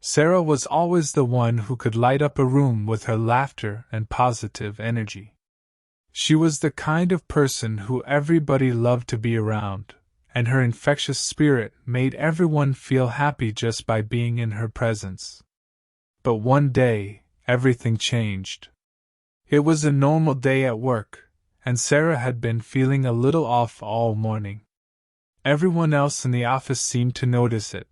Sarah was always the one who could light up a room with her laughter and positive energy. She was the kind of person who everybody loved to be around, and her infectious spirit made everyone feel happy just by being in her presence. But one day, everything changed. It was a normal day at work, and Sarah had been feeling a little off all morning. Everyone else in the office seemed to notice it,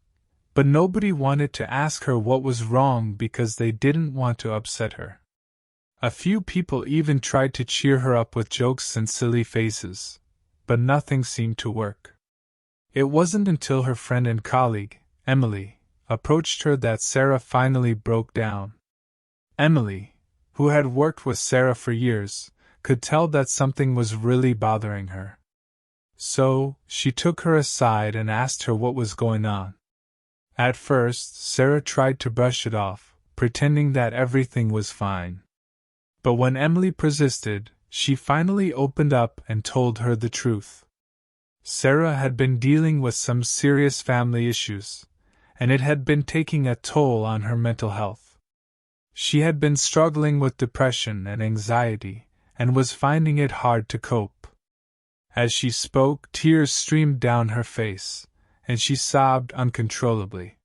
but nobody wanted to ask her what was wrong because they didn't want to upset her. A few people even tried to cheer her up with jokes and silly faces, but nothing seemed to work. It wasn't until her friend and colleague, Emily, approached her that Sarah finally broke down. Emily, who had worked with Sarah for years, could tell that something was really bothering her. So, she took her aside and asked her what was going on. At first, Sarah tried to brush it off, pretending that everything was fine. But when Emily persisted, she finally opened up and told her the truth. Sarah had been dealing with some serious family issues, and it had been taking a toll on her mental health. She had been struggling with depression and anxiety, and was finding it hard to cope. As she spoke, tears streamed down her face, and she sobbed uncontrollably.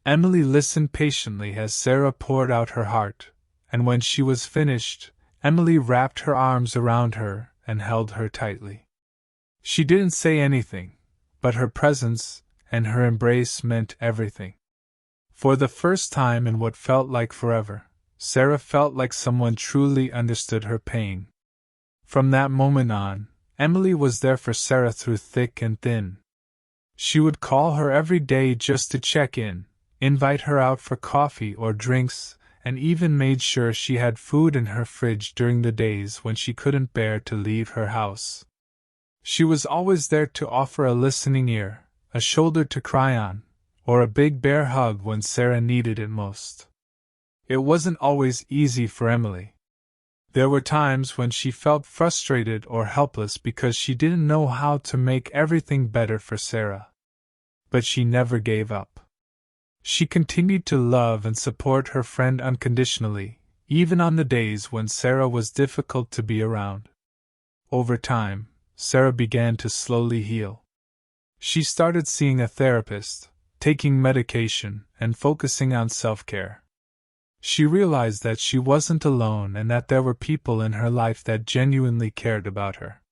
Emily listened patiently as Sarah poured out her heart, and when she was finished, Emily wrapped her arms around her and held her tightly. She didn't say anything, but her presence and her embrace meant everything. For the first time in what felt like forever, Sarah felt like someone truly understood her pain. From that moment on, Emily was there for Sarah through thick and thin. She would call her every day just to check in, invite her out for coffee or drinks, and even made sure she had food in her fridge during the days when she couldn't bear to leave her house. She was always there to offer a listening ear, a shoulder to cry on, or a big bear hug when Sarah needed it most. It wasn't always easy for Emily. There were times when she felt frustrated or helpless because she didn't know how to make everything better for Sarah. But she never gave up. She continued to love and support her friend unconditionally, even on the days when Sarah was difficult to be around. Over time, Sarah began to slowly heal. She started seeing a therapist, taking medication, and focusing on self-care. She realized that she wasn't alone and that there were people in her life that genuinely cared about her.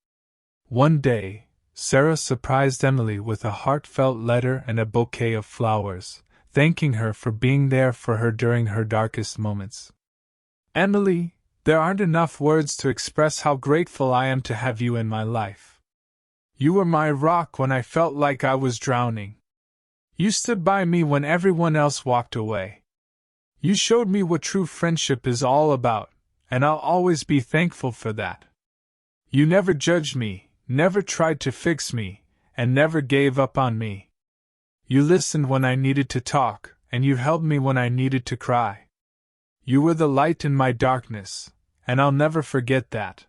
One day, Sarah surprised Emily with a heartfelt letter and a bouquet of flowers, thanking her for being there for her during her darkest moments. "Emily, there aren't enough words to express how grateful I am to have you in my life. You were my rock when I felt like I was drowning. You stood by me when everyone else walked away. You showed me what true friendship is all about, and I'll always be thankful for that. You never judged me, never tried to fix me, and never gave up on me. You listened when I needed to talk, and you held me when I needed to cry. You were the light in my darkness, and I'll never forget that.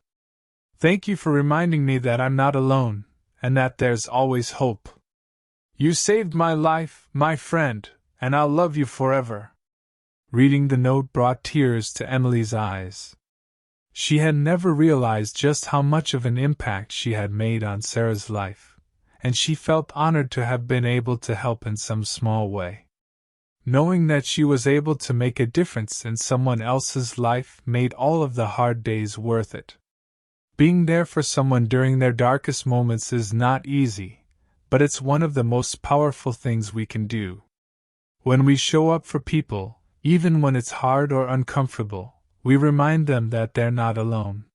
Thank you for reminding me that I'm not alone, and that there's always hope. You saved my life, my friend, and I'll love you forever." Reading the note brought tears to Emily's eyes. She had never realized just how much of an impact she had made on Sarah's life, and she felt honored to have been able to help in some small way. Knowing that she was able to make a difference in someone else's life made all of the hard days worth it. Being there for someone during their darkest moments is not easy, but it's one of the most powerful things we can do. When we show up for people, even when it's hard or uncomfortable, we remind them that they're not alone.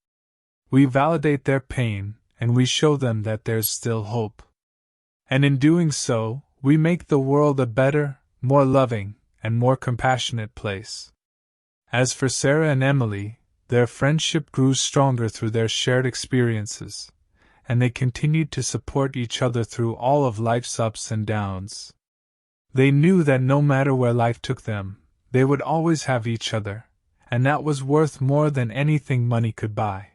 We validate their pain, and we show them that there's still hope. And in doing so, we make the world a better, more loving, and more compassionate place. As for Sarah and Emily, their friendship grew stronger through their shared experiences, and they continued to support each other through all of life's ups and downs. They knew that no matter where life took them, they would always have each other, and that was worth more than anything money could buy.